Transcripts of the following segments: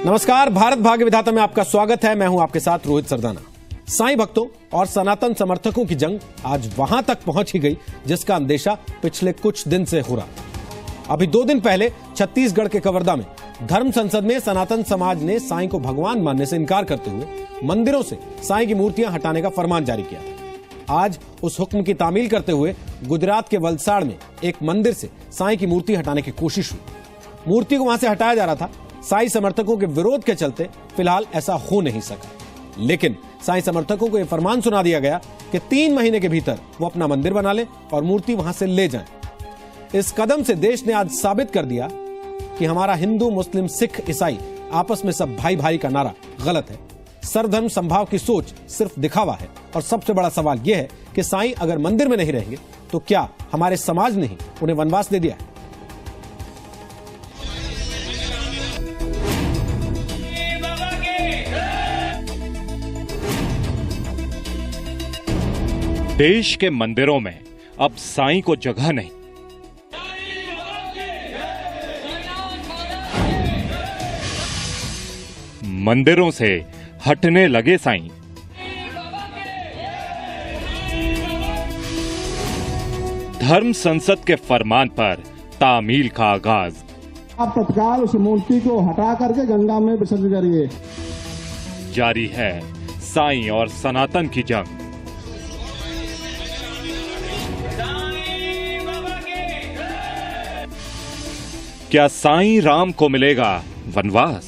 नमस्कार, भारत भाग्य विधाता में आपका स्वागत है। मैं हूं आपके साथ रोहित सरदाना। साईं भक्तों और सनातन समर्थकों की जंग आज वहां तक पहुंच ही गई जिसका अंदेशा पिछले कुछ दिन से हो रहा। अभी 2 दिन पहले छत्तीसगढ़ के कवर्धा में धर्म संसद में सनातन समाज ने साईं को भगवान मानने से इनकार करते हुए मंदिरों से साईं की मूर्तियां हटाने का फरमान जारी किया था। आज उस हुक्म की तामील करते हुए गुजरात के वलसाड़ में एक मंदिर से साईं की मूर्ति हटाने की कोशिश हुई। मूर्ति को वहां से हटाया जा रहा था। साईं समर्थकों के विरोध के चलते फिलहाल ऐसा हो नहीं सका, लेकिन साईं समर्थकों को यह फरमान सुना दिया गया कि 3 महीने के भीतर वो अपना मंदिर बना ले और मूर्ति वहां से ले जाएं। इस कदम से देश ने आज साबित कर दिया कि हमारा हिंदू, मुस्लिम, सिख, ईसाई आपस में सब भाई भाई का नारा गलत है। सर्वधर्म संभाव की सोच सिर्फ दिखावा है। और सबसे बड़ा सवाल यह है कि साईं अगर मंदिर में नहीं रहेंगे तो क्या हमारे समाज ने ही उन्हें वनवास दे दिया है? देश के मंदिरों में अब साईं को जगह नहीं। मंदिरों से हटने लगे साईं। धर्म संसद के फरमान पर तामील का आगाज। आप तत्काल उस मूर्ति को हटा करके गंगा में विसर्जन करिए। जारी है साईं और सनातन की जंग। क्या साईं राम को मिलेगा वनवास?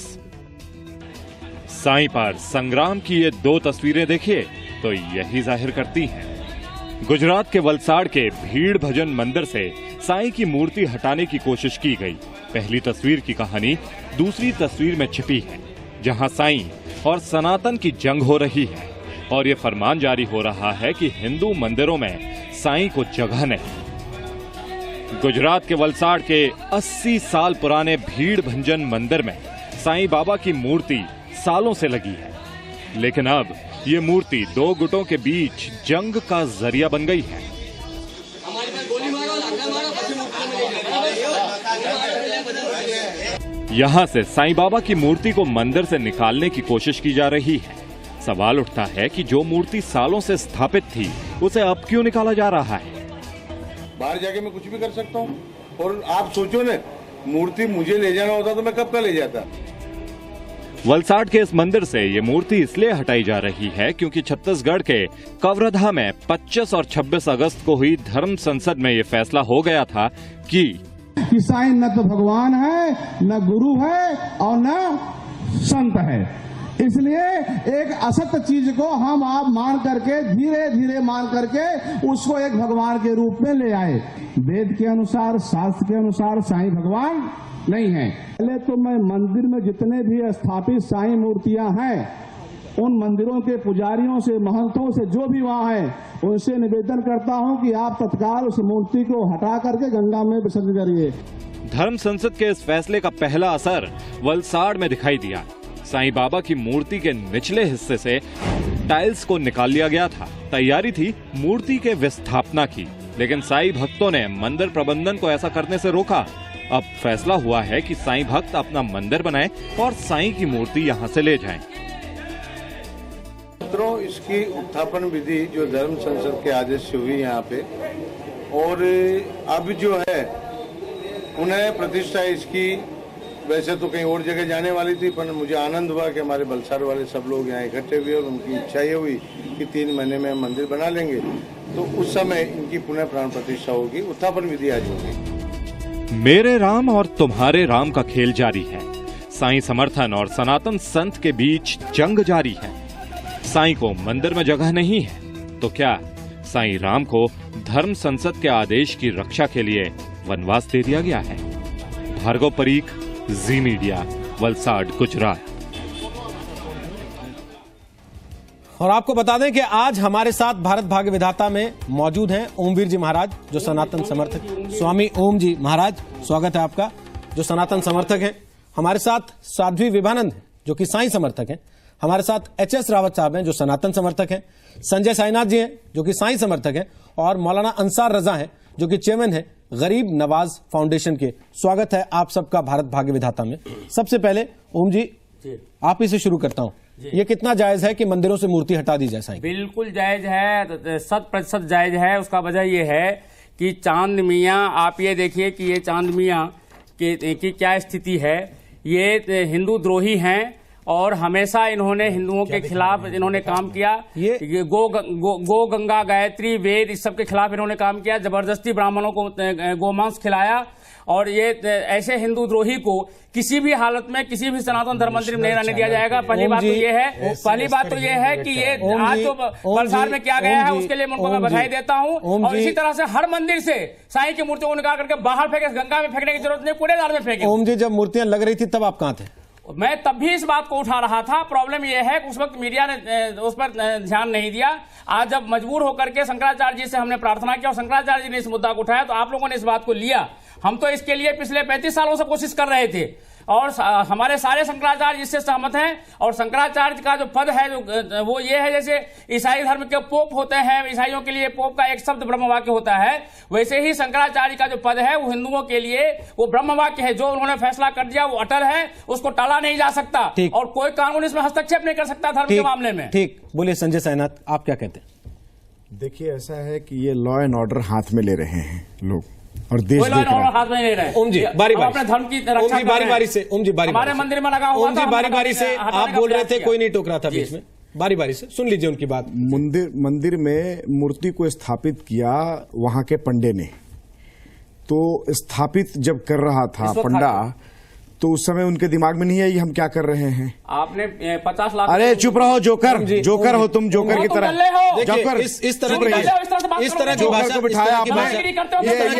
साईं पर संग्राम की ये 2 तस्वीरें देखिए तो यही जाहिर करती हैं। गुजरात के वलसाड़ के भीड़ भजन मंदिर से साईं की मूर्ति हटाने की कोशिश की गई। पहली तस्वीर की कहानी दूसरी तस्वीर में छिपी है, जहां साईं और सनातन की जंग हो रही है और ये फरमान जारी हो रहा है कि हिंदू मंदिरों में साईं को जगह नहीं। गुजरात के वलसाड़ के 80 साल पुराने भीड़ भंजन मंदिर में साईं बाबा की मूर्ति सालों से लगी है, लेकिन अब ये मूर्ति 2 गुटों के बीच जंग का जरिया बन गई है। यहां से साईं बाबा की मूर्ति को मंदिर से निकालने की कोशिश की जा रही है। सवाल उठता है कि जो मूर्ति सालों से स्थापित थी उसे अब क्यों निकाला जा रहा है? बाहर जाके मैं कुछ भी कर सकता हूँ। और आप सोचो ना, मूर्ति मुझे ले जाना होता तो मैं कब का ले जाता। वलसाड़ के इस मंदिर से ये मूर्ति इसलिए हटाई जा रही है क्योंकि छत्तीसगढ़ के कवर्धा में 25 और 26 अगस्त को हुई धर्म संसद में ये फैसला हो गया था कि साईं न तो भगवान है, न गुरु है और न संत है। इसलिए एक असत्य चीज को हम आप मान करके धीरे धीरे मान करके उसको एक भगवान के रूप में ले आए। वेद के अनुसार, शास्त्र के अनुसार साईं भगवान नहीं है। पहले तो मैं मंदिर में जितने भी स्थापित साईं मूर्तियां हैं उन मंदिरों के पुजारियों से, महंतों से, जो भी वहां हैं, उनसे निवेदन करता हूं कि आप तत्काल उस मूर्ति को हटा करके गंगा में विसर्जन करिए। धर्म संसद के इस फैसले का पहला असर वलसाड़ में दिखाई दिया। साईं बाबा की मूर्ति के निचले हिस्से से टाइल्स को निकाल लिया गया था। तैयारी थी मूर्ति के विस्थापना की, लेकिन साईं भक्तों ने मंदिर प्रबंधन को ऐसा करने से रोका। अब फैसला हुआ है कि साईं भक्त अपना मंदिर बनाएं और साईं की मूर्ति यहां से ले जाएं। इसकी उत्थापन विधि जो धर्म संसद के आदेश से हुई यहाँ पे, और अब जो है पुनः प्रतिष्ठा इसकी वैसे तो कहीं और जगह जाने वाली थी, पर मुझे आनंद हुआ कि हमारे वलसाड़ वाले सब लोग यहाँ इकट्ठे हुए और उनकी इच्छा ये हुई कि 3 महीने में हम मंदिर बना लेंगे, तो उस समय इनकी पुनः प्राण प्रतिष्ठा होगी, उत्थापन विधि आज होगी। मेरे राम और तुम्हारे राम का खेल जारी है। साईं समर्थन और सनातन संत के बीच जंग जारी है। साईं को मंदिर में जगह नहीं है तो क्या साईं राम को धर्म संसद के आदेश की रक्षा के लिए वनवास दे दिया गया है? भार्गव परीख, जी मीडिया, वलसाड़, गुजरात। और आपको बता दें कि आज हमारे साथ भारत भाग्य विधाता में मौजूद हैं ओमवीर जी महाराज, जो सनातन समर्थक। स्वामी ओम जी महाराज, स्वागत है आपका, जो सनातन समर्थक हैं। हमारे साथ साध्वी विभानंद हैं, जो कि साईं समर्थक हैं। हमारे साथ एच.एस. रावत साहब हैं, जो सनातन समर्थक हैं। संजय साईनाथ जी हैं, जो कि साईं समर्थक हैं। और मौलाना अंसार रजा हैं, जो कि चेयरमैन हैं गरीब नवाज फाउंडेशन के। स्वागत है आप सबका भारत भाग्य विधाता में। सबसे पहले ओम जी, आप ही से शुरू करता हूँ, ये कितना जायज है कि मंदिरों से मूर्ति हटा दी जाए साईं? बिल्कुल जायज है, 100% जायज है। उसका वजह यह है कि चांद मियाँ, आप ये देखिए कि ये चांद मियाँ की क्या स्थिति है। ये हिंदू द्रोही हैं और हमेशा इन्होंने हिंदुओं के खिलाफ इन्होंने काम किया। ये गो गंगा गायत्री वेद इस सब के खिलाफ इन्होंने काम किया। जबरदस्ती ब्राह्मणों को गोमांस खिलाया और ये ऐसे हिंदू द्रोही को किसी भी हालत में किसी भी सनातन धर्म मंदिर में नहीं रहने दिया जाएगा। पहली बात तो ये है कि ये आज जो वलसाड़ में किया गया है उसके लिए मैं उनको बधाई देता हूँ। और इसी तरह से हर मंदिर से साईं की मूर्तियों को निकाल करके बाहर फेंके, गंगा में फेंकने की जरूरत नहीं, कूड़ेदान में फेंके। ओम जी, जब मूर्तियां लग रही थी तब आप कहाँ थे? मैं तब भी इस बात को उठा रहा था। प्रॉब्लम यह है कि उस वक्त मीडिया ने उस पर ध्यान नहीं दिया। आज जब मजबूर होकर के शंकराचार्य जी से हमने प्रार्थना किया और शंकराचार्य जी ने इस मुद्दा को उठाया तो आप लोगों ने इस बात को लिया। हम तो इसके लिए पिछले 35 सालों से कोशिश कर रहे थे और हमारे सारे शंकराचार्य इससे सहमत हैं। और शंकराचार्य का जो पद है जो वो ये है, जैसे ईसाई धर्म के पोप होते हैं, ईसाइयों के लिए पोप का एक शब्द ब्रह्म वाक्य होता है, वैसे ही शंकराचार्य का जो पद है वो हिंदुओं के लिए वो ब्रह्म वाक्य है। जो उन्होंने फैसला कर दिया वो अटल है, उसको टाला नहीं जा सकता और कोई कानून इसमें हस्तक्षेप नहीं कर सकता धर्म के मामले में। ठीक बोलिए संजय साईनाथ, आप क्या कहते हैं? देखिए, ऐसा है कि ये लॉ एंड ऑर्डर हाथ में ले रहे हैं लोग और देश देख रहा है। हाथ में ले रहे हैं। ओम जी बारी बारी अपने धर्म की रक्षा बारी से ओम जी हमारे मंदिर में लगा हुआ ओम जी बारी से आप बोल रहे थे, कोई नहीं टोक रहा था बीच में। बारी से सुन लीजिए उनकी बात। मंदिर में मूर्ति को स्थापित किया वहां के पंडे ने, तो स्थापित जब कर रहा था पंडा तो उस समय उनके दिमाग में नहीं है ये हम क्या कर रहे हैं। आपने 50 लाख। अरे चुप रहो, जोकर हो तुम, जोकर की तरह। जोकर इस तरह की भाषा बिठाया आपने, ये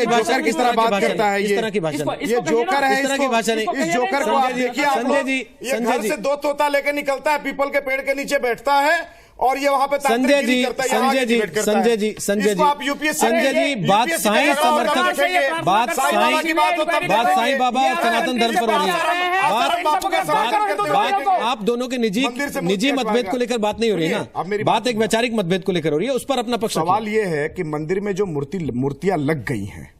जोकर किस तरह बात करता है, इस तरह की भाषा, ये जोकर है, इस तरह की भाषा नहीं। इस जोकर को आप देखिए, संजय जी, ये घर से 2 तोता लेकर निकलता है, पीपल के पेड़ के नीचे बैठता है और ये वहां पे संजय जी बात साईं समर्थक, बात साईं बाबा और सनातन धर्म पर हो रही है। बात आप दोनों के निजी मतभेद को लेकर बात नहीं हो रही ना, बात एक वैचारिक मतभेद को लेकर हो रही है, उस पर अपना पक्ष। सवाल ये है कि मंदिर में जो मूर्तियां लग गई हैं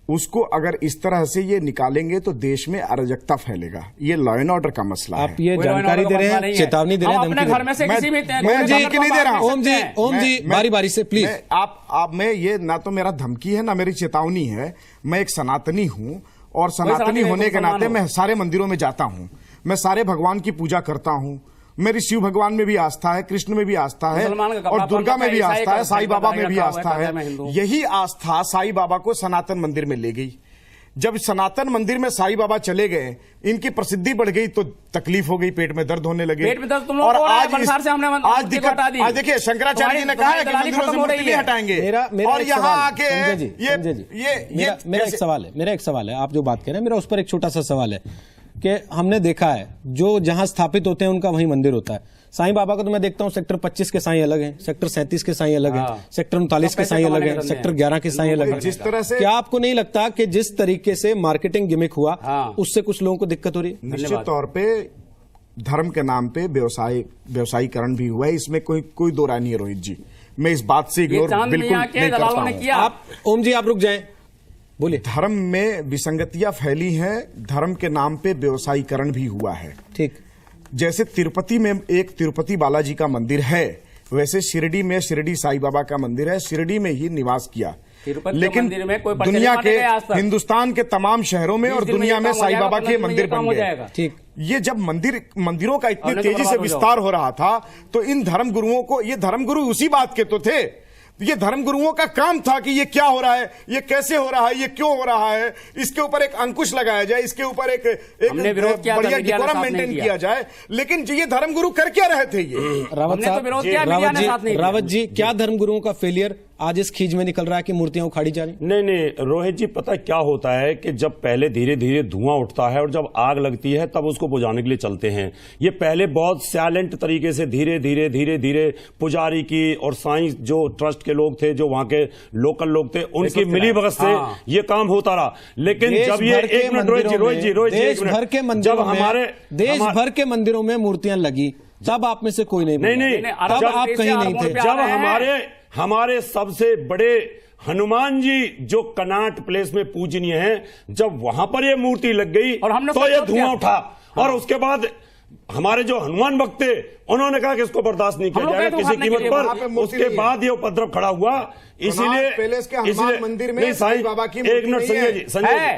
उसको अगर इस तरह से ये निकालेंगे तो देश में अराजकता फैलेगा। ये लॉ एंड ऑर्डर का मसला है। आप ये जानकारी दे रहे हैं, चेतावनी दे रहे हैं, अपने घर में से किसी भी धमकी नहीं दे रहा हूं। ओम जी बारी से प्लीज। आप मैं ये ना तो मेरा धमकी है ना मेरी चेतावनी है। मैं एक सनातनी हूं और सनातनी होने के नाते मैं सारे मंदिरों में जाता हूं, मैं सारे भगवान की पूजा करता हूं। मेरी शिव भगवान में भी आस्था है, कृष्ण में भी आस्था है और दुर्गा में भी आस्था है, साईं बाबा में भी आस्था है। यही आस्था साईं बाबा को सनातन मंदिर में ले गई। जब सनातन मंदिर में साईं बाबा चले गए, इनकी प्रसिद्धि बढ़ गई तो तकलीफ हो गई, पेट में दर्द होने लगे। और आज दिक्कत, आज देखिए शंकराचार्य जी ने कहा है कि मंदिरों से मूर्ति नहीं हटाएंगे और यहाँ आके मेरा एक सवाल है, आप जो बात कह रहे हैं मेरा उस पर एक छोटा सा सवाल है कि हमने देखा है जो जहां स्थापित होते हैं उनका वहीं मंदिर होता है। साईं बाबा को तो मैं देखता हूं सेक्टर 25 के साईं अलग हैं, सेक्टर 37 के साईं अलग हैं, सेक्टर 39 के साईं अलग हैं, सेक्टर 11 के साईं अलग हैं। जिस तरह से क्या आपको नहीं लगता कि जिस तरीके से मार्केटिंग गिमिक हुआ उससे कुछ लोगों को दिक्कत हो रही है? निश्चित तौर पे धर्म के नाम पे व्यवसायीकरण भी हुआ है, इसमें कोई दो राय नहीं है रोहित जी। मैं इस बात से इग्नोर बिल्कुल नहीं करता हूं। आप ओम जी आप रुक जाएं, बोलिए। धर्म में विसंगतियां फैली हैं, धर्म के नाम पे व्यवसायीकरण भी हुआ है। ठीक, जैसे तिरुपति में एक तिरुपति बालाजी का मंदिर है, वैसे शिरडी में शिरडी साईं बाबा का मंदिर है, शिरडी में ही निवास किया। लेकिन दुनिया के हिंदुस्तान के तमाम शहरों में और दुनिया में साईं बाबा के मंदिर बन गए। ठीक, ये जब मंदिरों का इतनी तेजी से विस्तार हो रहा था तो इन धर्मगुरुओं को, ये धर्मगुरु उसी बात के तो थे, ये धर्मगुरुओं का काम था कि ये क्या हो रहा है, ये कैसे हो रहा है, ये क्यों हो रहा है, इसके ऊपर एक अंकुश लगाया जाए, इसके ऊपर एक बढ़िया डिकोरम मेंटेन किया जाए। लेकिन ये धर्मगुरु कर क्या रहे थे? ये रावत जी, क्या धर्मगुरुओं का फेलियर आज इस खींच में निकल रहा है कि मूर्तियां उखाड़ी जा रही? नहीं रोहित जी, पता क्या होता है कि जब पहले धीरे धीरे धुआं उठता है और जब आग लगती है तब उसको बुझाने के लिए चलते हैं। ये पहले बहुत साइलेंट तरीके से धीरे धीरे पुजारी की और साईं जो ट्रस्ट के लोग थे, जो वहां के लोकल लोग थे, उनकी मिली भगत से ये काम होता रहा। लेकिन जब ये एक मिनट रोहित जी देश भर के मंदिरों में मूर्तियां लगी, तब आप में से कोई नहीं, तब आप कहीं नहीं थे। जब हमारे सबसे बड़े हनुमान जी जो कनाट प्लेस में पूजनीय हैं, जब वहां पर ये मूर्ति लग गई और हमने तो ये धुआं उठा और उसके बाद हमारे जो हनुमान भक्त थे उन्होंने कहा कि इसको बर्दाश्त नहीं किया हम लोग जाएगा गए थे किसी उखाड़ने के कीमत लिए, वहां पे पर। मूर्ति उसके नहीं है। बाद ये उपद्रव खड़ा हुआ, इसीलिए पैलेस के हनुमान मंदिर में नहीं, साईं बाबा की मूर्ति एक मिनट नहीं संजय है। जी,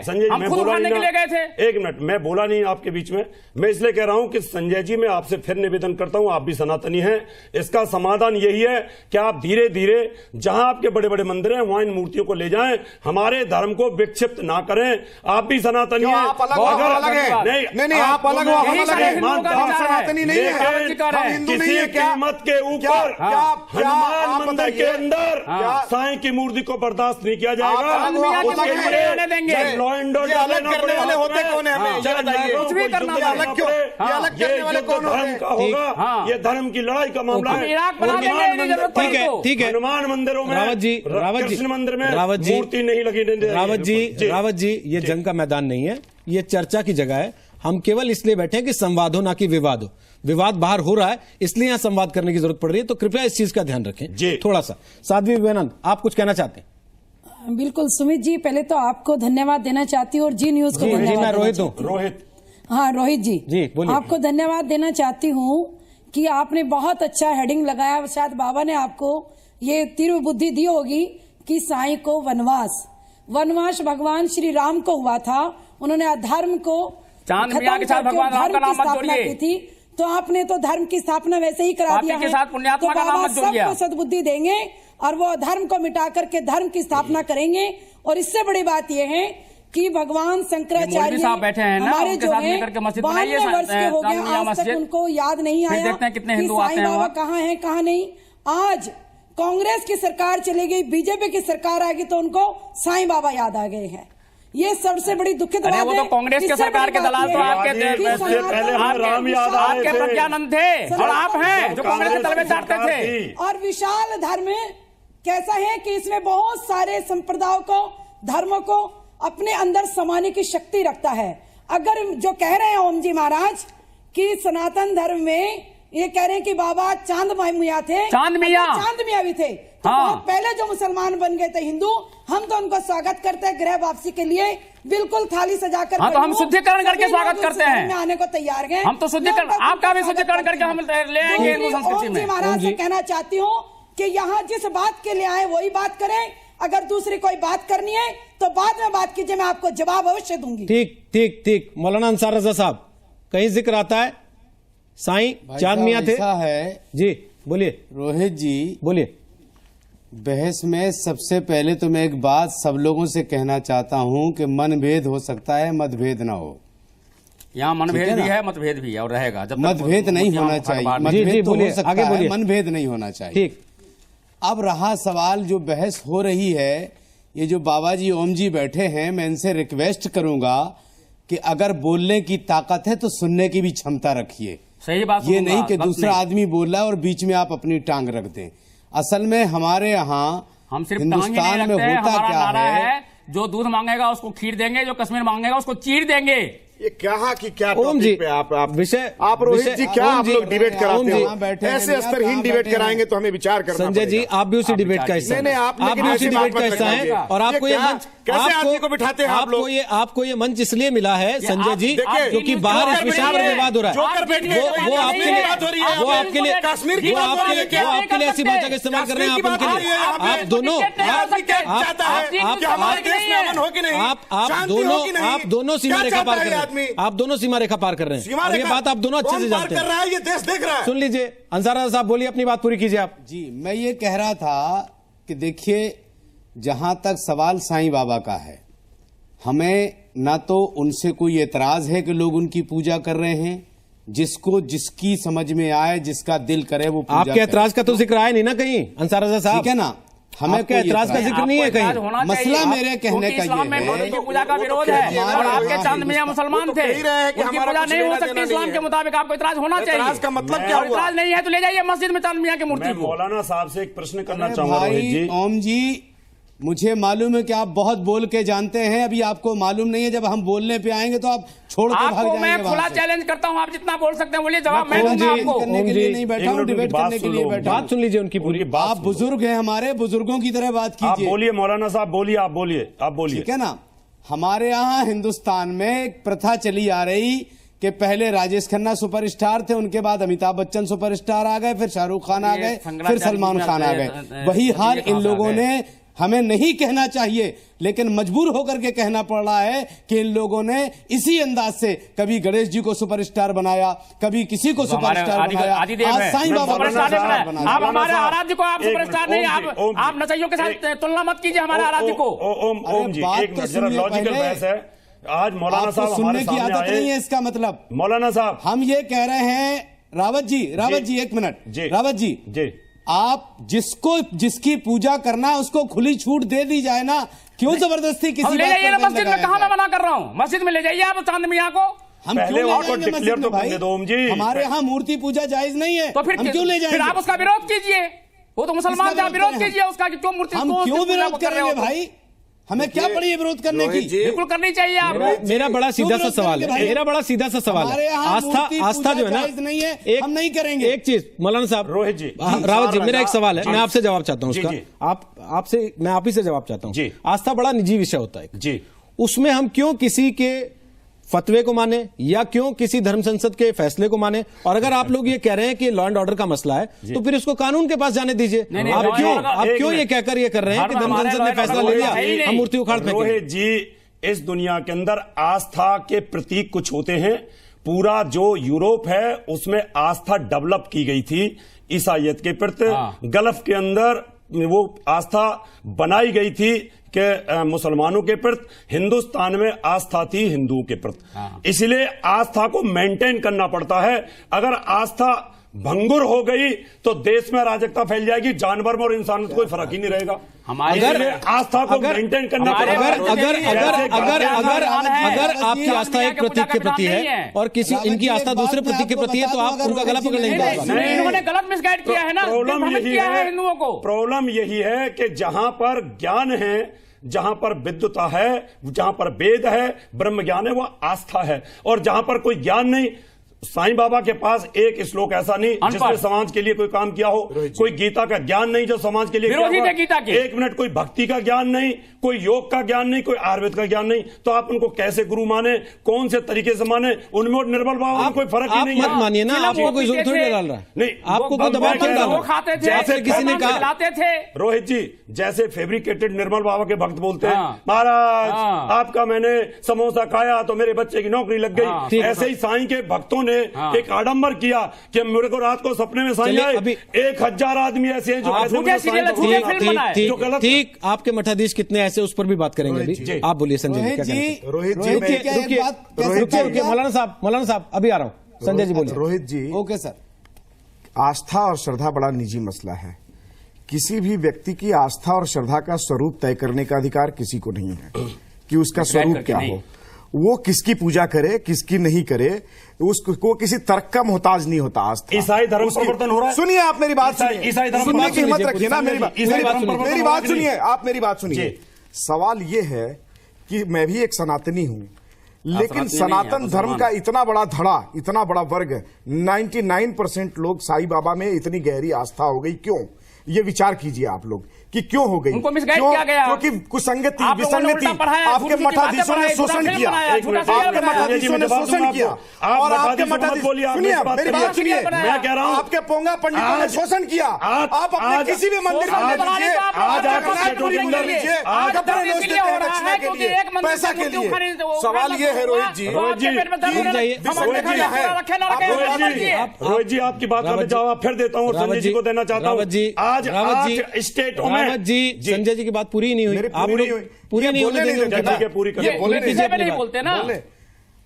संजय जी हम मैं खुद बोला उखाड़ने नहीं के लिए ना, गए थे। एक मिनट, मैं बोला नहीं आपके बीच में, मैं इसलिए कह रहा हूं कि संजय जी मैं आपसे फिर निवेदन करता हूं, आप भी सनातनी हैं, इसका समाधान यही है कि आप धीरे धीरे जहां आपके बड़े बड़े मंदिर हैं वहां इन मूर्तियों को ले जाएं, हमारे धर्म को विक्षिप्त ना करें। आप भी सनातनी क्यों हैं, आप अलग हो, हम अगर- अलग हैं? नहीं, आप अलग हो, हम यही अलग सारे हैं। हिंदुओं का हम विचार है। सनातनी नहीं है, लेकिन हम हिंदू नहीं किसी है क्या? कीमत के ऊपर क्या हनुमान आप मंदिर के बताइए? अंदर क्या- साईं की मूर्ति को बर्दाश्त नहीं किया आप जाएगा। अलग हो, हम उसके अलग हैं। लिए रहने देंगे। चाहे लॉ एंड ये ऑर्डर अलग लेना करने पड़े वाले हाथ होते में, कौन है हमें? ये चाहे बताइए। नागरिकों कुछ भी को करना युद्ध पड़े। लड़ना अलग क्यों? पड़े। ये अलग करने वाले युद्ध कौन होते धर्म हैं? का होगा, हाँ। ये धर्म की लड़ाई का मामला हम है। इराक बना देंगे, हनुमान नहीं जरूरत मंदिर- ठीक है, को। ठीक है। हनुमान मंदिरों में रावत जी, कृष्ण मंदिर में रावत जी, मूर्ति नहीं लगी। रावत जी ये जंग का मैदान नहीं है, ये चर्चा की जगह है। हम केवल इसलिए बैठे हैं कि संवाद हो, ना कि विवाद हो। विवाद बाहर हो रहा है, इसलिए यहां संवाद करने की जरूरत पड़ रही है, तो कृपया इस चीज का ध्यान रखें जी। थोड़ा सा। साध्वी विवेकानंद, आप कुछ कहना चाहते हैं? बिल्कुल सुमित जी, पहले तो आपको धन्यवाद देना चाहती हूँ और जी न्यूज को जी, धन्यवाद मैं देना रोहित चाहती हूँ। रोहित, हाँ रोहित जी, जी, बोलिए। आपको धन्यवाद देना चाहती हूँ कि आपने बहुत अच्छा हेडिंग लगाया। शायद बाबा ने आपको ये तीव्र बुद्धि दी होगी कि साईं को वनवास भगवान श्री राम को हुआ था, उन्होंने अधर्म को चांद खत्म मियां के साथ करके भगवान राम धर्म का की नाम मत स्थापना जोड़िए। की थी, तो आपने तो धर्म की स्थापना वैसे ही करा पापी दिया के है। साथ पुण्यात्मा तो का नाम बाबा मत जोड़िए। सबको सद्बुद्धि देंगे और वो अधर्म को मिटा करके धर्म की स्थापना करेंगे। और इससे बड़ी बात यह है कि भगवान शंकराचार्य मौलवी साहब बैठे हैं ना, हमारे उनके जो साथ है मिलकर के मस्जिद बनाइए, 92 वर्ष के हो गए, चांद मियां आज तक मस्जिद। उनको याद नहीं फिर आया देखते हैं कितने कि हिंदू आते साईं हैं बाबा वहाँ। कहाँ हैं कहाँ नहीं। आज कांग्रेस की सरकार चली गई, बीजेपी की सरकार आ गई, तो उनको साईं बाबा याद आ गए हैं। ये सबसे बड़ी दुखित अरे बात वो है। तो कांग्रेस के इससे सरकार के बड़ी बात दलाल तो ये है आपके कि इससे सनातन पहले हमें धर्म राम के याद आ रहे आपके थे। प्रज्ञानंद थे और आप हैं जो कांग्रेस के तलवे चाटते थे। और विशाल धर्म कैसा है कि इसमें बहुत सारे संप्रदायों को, धर्मों को अपने अंदर समाने की शक्ति रखता है। अगर जो कह रहे हैं ओम जी महाराज कि सनातन धर्म में ये कह रहे हैं कि बाबा चांद मियां थे, चांद मियां। अगर चांद मियां भी थे तो हाँ। बहुत पहले जो मुसलमान बन गए थे हिंदू, हम तो उनको स्वागत करते हैं गृह वापसी के लिए, बिल्कुल थाली सजाकर। हाँ, तो हम शुद्धिकरण करके सभी स्वागत लोग करते उस हैं। धर्म में आने को तैयार हैं। हम तो शुद्धिकरण, मैं आपका भी स्वागत शुद्धिकरण करती करके हम हूँ। ले आएंगे हिंदू दूसरी, संस्कृति ओम में। जी महाराज से कहना चाहती हूँ कि यहाँ जिस बात के लिए आए वही बात करें, अगर दूसरी कोई बात करनी है तो बाद में बात कीजिए, मैं आपको जवाब अवश्य दूंगी। ठीक ठीक ठीक। मौलाना अंसार रजा साहब, कहीं जिक्र आता है साईं चांद मियां थे? ऐसा है जी बोलिए, रोहित जी, बोलिए। बहस में सबसे पहले तो मैं एक बात सब लोगों से कहना चाहता हूं कि मनभेद हो सकता है, मतभेद ना हो। यहाँ मनभेद ठीक है भी ना? है, मतभेद भी है और रहेगा। जब तक मतभेद नहीं मुद्दा होना हर चाहिए, बार- जी, मतभेद तो बोलिए, हो सकता आगे है, बोलिए। मनभेद नहीं होना चाहिए। ठीक। अब रहा सवाल जो बहस हो रही है, ये जो बाबा जी ओम जी बैठे हैं, मैं इनसे रिक्वेस्ट करूंगा कि अगर बोलने की ताकत है तो सुनने की भी क्षमता रखिए। सही बात ये सुनूंगा, नहीं कि गलत दूसरा नहीं। आदमी बोल रहा है और बीच में आप अपनी टांग रख दें। असल में हमारे यहाँ हम सिर्फ टांग ही नहीं हिंदुस्तान में रखते हैं, होता हमारा क्या नारा है, है जो दूध मांगेगा उसको खीर देंगे, जो कश्मीर मांगेगा उसको चीर देंगे। ये कहा कि क्या ओम जी, टॉपिक पे आप विषय- आप रोहित विषय- जी क्या ओम आप जी, लोग डिबेट ओम कराते जी, हो? कहाँ बैठे हैं ऐसे भैया, स्तरहीन कहाँ डिबेट बैठे हैं? कराएंगे तो हमें विचार करना संजय जी, पड़ेगा। आप भी उसी आप डिबेट का विचार हिस्सा हैं। नहीं, आप आप लेकिन भी ऐसी उसी बात डिबेट का मत हिस्सा हैं रखिए। और आपको ये क्या- मंच, कैसे आदमी को बिठाते हैं आप लोग? आपको ये मंच इसलिए मिला है संजय जी, देखिए, क्योंकि बाहर इस विषय पर विवाद हो रहा है। जोकर बैठ के वो आपके लिए, बात हो रही है, वो आपके लिए, कश्मीर की वो बात हो रही है आपके क्या? वो आपके लिए ऐसी भाषा का इस्तेमाल कर रहे हैं, आप उनके लिए। आप दोनों, आदमी क्या चाहता है कि हमारे देश में अमन हो कि नहीं, आप शांति हो दोनों, कि नहीं? आप दोनों सीमा क्या रेखा चाहता पार है कर रहे आदमी? हैं। आप दोनों सीमा रेखा पार कर रहे हैं सीमा और ये रेखा बात आप दोनों अच्छे कौन से पार जानते कर हैं। रहा है, ये देश देख रहा है। सुन लीजिए, अंसार साहब बोलिए, अपनी बात पूरी कीजिए आप। जी, मैं ये कह रहा था कि देखिए, जहां तक सवाल साईं बाबा का है, हमें ना तो उनसे कोई एतराज है कि लोग उनकी पूजा कर रहे हैं, जिसको जिसकी समझ में आए, जिसका दिल करे वो पूजा आपके करे। ऐतराज का तो जिक्र आया नहीं ना कहीं, अंसार रजा साहब। ठीक है ना, हमें आपके कोई ऐतराज का जिक्र नहीं है आपको ऐतराज कहीं। होना मसला चाहिए। मेरे कहने क्योंकि का इस्लाम ये में है, मौलवी की पूजा का वो तो विरोध कह है दिया ना, और आपके यहाँ चांद मियां मुसलमान वो तो थे, कह ही रहे हैं कि उनकी हमारा पूजा कुछ नहीं हो लेना सकती देना इस्लाम नहीं के है। मुताबिक, आपको इतराज होना चाहिए। एतराज का मतलब क्या और हुआ? इतराज नहीं है तो ले जाइए मस्जिद में चांद मियां की मूर्ति मैं को। मौलाना साहब से एक प्रश्न करना अरे चाहूंगा रोहित भाई जी। ओम जी, मुझे मालूम है कि आप बहुत बोल के जानते हैं, अभी आपको मालूम नहीं है, जब हम बोलने पे आएंगे तो आप छोड़ के भाग आपको जाएंगे मैं वहां खुला से। चैलेंज करता हूं, आप जितना बोल सकते हैं बोलिए, जवाब मैं ओम दूंगा जी, आपको। करने के ओम लिए जी, नहीं बैठा एक हूँ, मिनट डिबेट उनकी बात करने के सुन लिए लो, बैठा हूँ। बात सुन लीजिए उनकी पूरी। बात आप सुनो। बुजुर्ग हैं हमारे, बुजुर्गों की तरह बात आप कीजिए। बोलिए मौलाना साहब, बोलिए, आप बोलिए, आप बोलिए। ठीक है ना, हमारे यहाँ हिंदुस्तान में एक प्रथा चली आ रही कि पहले राजेश खन्ना सुपरस्टार थे, उनके बाद अमिताभ बच्चन सुपरस्टार आ गए, फिर शाहरुख खान आ गए, फिर सलमान खान आ गए। वही हाल इन लोगों ने, हमें नहीं कहना चाहिए लेकिन मजबूर होकर के कहना पड़ रहा है कि इन लोगों ने इसी अंदाज से कभी गणेश जी को सुपरस्टार बनाया, कभी किसी को सुपरस्टार बनाया, आज साईं बाबा को सुपरस्टार बनाया। आप हमारे आराध्य को आप सुपरस्टार नहीं, आप नचइयों के साथ तुलना मत कीजिए हमारे आराध्य को। ओम जी, एक मिनट, जरा लॉजिकल बहस है। आज मौलाना साहब सुनने की आदत नहीं है, इसका मतलब मौलाना साहब हम ये कह रहे हैं, रावत जी एक मिनट, रावत जी, आप जिसकी पूजा करना है उसको खुली छूट दे दी जाए ना, क्यों जबरदस्ती किसी ले जाइए ना मस्जिद में, कहाँ मैं मना कर रहा हूँ, मस्जिद में ले जाइए आप चांद मियाँ को। हम क्यों ले जाएंगे मस्जिद में भाई? हमारे यहाँ मूर्ति पूजा जायज नहीं है, तो फिर हम क्यों ले जाएंगे? फिर आप उसका विरोध कीजिए, वो तो मुसलमान का विरोध कीजिए उसका, क्यों मूर्ति, हम क्यों विरोध करेंगे भाई? हमें क्या पड़ी है विरोध करने की? बिल्कुल करनी चाहिए आप। मेरा बड़ा सीधा सा सवाल है, मेरा बड़ा सीधा सा सवाल है, आस्था जो है ना, नहीं है, हम नहीं करेंगे। एक चीज मौलाना साहब, रोहित जी, रावत जी, मेरा एक सवाल है, मैं आपसे जवाब चाहता हूँ उसका, आपसे मैं आप ही से जवाब चाहता हूँ। आस्था बड़ा निजी विषय होता है जी, उसमें हम क्यों किसी के फतवे को माने या क्यों किसी धर्म संसद के फैसले को माने? और अगर आप लोग ये कह रहे हैं कि लॉ एंड ऑर्डर का मसला है तो फिर इसको कानून के पास जाने दीजिए। आप क्यों ये कहकर ये कर रहे हैं कि धर्म संसद ने फैसला ले लिया, हम मूर्ति उखाड़ फेंकेंगे? रोहित जी, इस दुनिया के अंदर आस्था के प्रतीक कुछ होते हैं। पूरा जो यूरोप है उसमें आस्था डेवलप की गई थी ईसाइयत के प्रति, गल्फ के अंदर वो आस्था बनाई गई थी कि मुसलमानों के प्रति, हिंदुस्तान में आस्था थी हिंदुओं के प्रति। इसलिए आस्था को मेंटेन करना पड़ता है। अगर आस्था भंगुर हो गई तो देश में अराजकता फैल जाएगी, जानवर में और इंसान में कोई फर्क ही नहीं रहेगा। अगर आस्था को मेंटेन करना पड़ेगा। अगर आपकी आस्था एक प्रतीक के प्रति है और किसी इनकी आस्था दूसरे प्रतीक के प्रति है तो आप उनका गला पकड़ लेंगे। इन्होंने गलत मिसगाइड किया है ना, प्रॉब्लम यही है हिंदुओं को। प्रॉब्लम यही है कि जहां पर ज्ञान है, जहां पर विद्वता है, जहां पर वेद है, ब्रह्म ज्ञान है, वो आस्था है। और जहां पर कोई ज्ञान नहीं, साईं बाबा के पास एक श्लोक ऐसा नहीं जिसने समाज के लिए कोई काम किया हो, कोई गीता का ज्ञान नहीं जो समाज के लिए विरोधी थे गीता के। एक मिनट, कोई भक्ति का ज्ञान नहीं, कोई योग का ज्ञान नहीं, कोई आयुर्वेद का ज्ञान नहीं, तो आप उनको कैसे गुरु माने, कौन से तरीके से माने? उनमें और निर्मल बाबा में कोई फर्क ही नहीं है। मत मानिए ना, आपको कोई जोर थोड़ी डाल रहा है, नहीं आपको कोई दबाव मत डाल रहा है। जैसे किसी ने कहा थे रोहित जी, जैसे फेब्रिकेटेड निर्मल बाबा के भक्त बोलते हैं, महाराज आपका मैंने समोसा खाया तो मेरे बच्चे की नौकरी लग गई, ऐसे ही साईं के भक्तों ने एक आडंबर किया कि मेरे को रात को सपने में साईं आए, 1000 आदमी ऐसे हैं जो गलत। ठीक, आपके मठाधीश कितने ऐसे, उस पर भी बात करेंगे अभी। आप बोलिए संजय जी। रोहित जी, रुकिए मौलाना साहब अभी आ रहा हूं। संजय जी बोलिए। रोहित जी, ओके सर। आस्था और श्रद्धा बड़ा निजी मसला है। किसी भी व्यक्ति की आस्था और श्रद्धा का स्वरूप तय करने का अधिकार किसी को नहीं है कि उसका स्वरूप क्या हो, वो किसकी पूजा करे किसकी नहीं करे, उसको किसी तर्क का मोहताज नहीं होता। आस्था, ईसाई धर्म परिवर्तन हो रहा है। सुनिए, आप मेरी बात सुनिए, ईसाई धर्म सुनने की हिम्मत रखिए ना, मेरी बात सुनिए, आप मेरी बात सुनिए। सवाल ये है कि मैं भी एक सनातनी हूं, लेकिन सनातन धर्म का इतना बड़ा धड़ा, इतना बड़ा वर्ग, 99% लोग साईं बाबा में इतनी गहरी आस्था हो गई, क्यों? ये विचार कीजिए आप लोग कि क्यों हो गई। उनको मिसगाइड किया गया, क्योंकि कुसंगति, विसंगति, आपके मठाधीशों ने शोषण किया, आपके मठाधीशों ने शोषण किया, और आपके मठाधीशों, सुनिए मेरी बात सुनिए, मैं कह रहा हूं आपके पोंगा पंडितों ने शोषण किया। आप अपने किसी भी मंदिर में लीजिए, आज पैसा के लिए। सवाल ये है रोहित जी, रोहित जी आपकी बात का जवाब फिर देता हूँ, संजय जी को देना चाहता हूँ। आज स्टेटों में संजय जी की बात पूरी नहीं हुई, आप लोग पूरी नहीं होने देंगे, पूरी नहीं बोलते ना।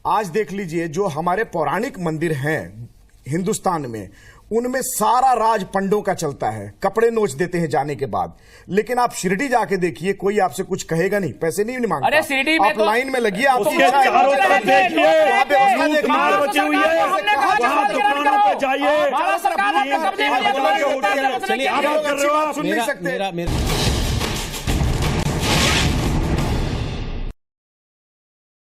आज देख लीजिए, जो हमारे पौराणिक मंदिर हैं हिंदुस्तान में, उनमें सारा राज पंडों का चलता है, कपड़े नोच देते हैं जाने के बाद। लेकिन आप शिरडी जाके देखिए, कोई आपसे कुछ कहेगा नहीं, पैसे नहीं मांगता। अरे शिरडी में आप तो लाइन में लगिए, आपकी चारों तरफ देखिए, बची हुई है, वहां दुकानों पे जाइए। भारत सरकार सुन नहीं सकते।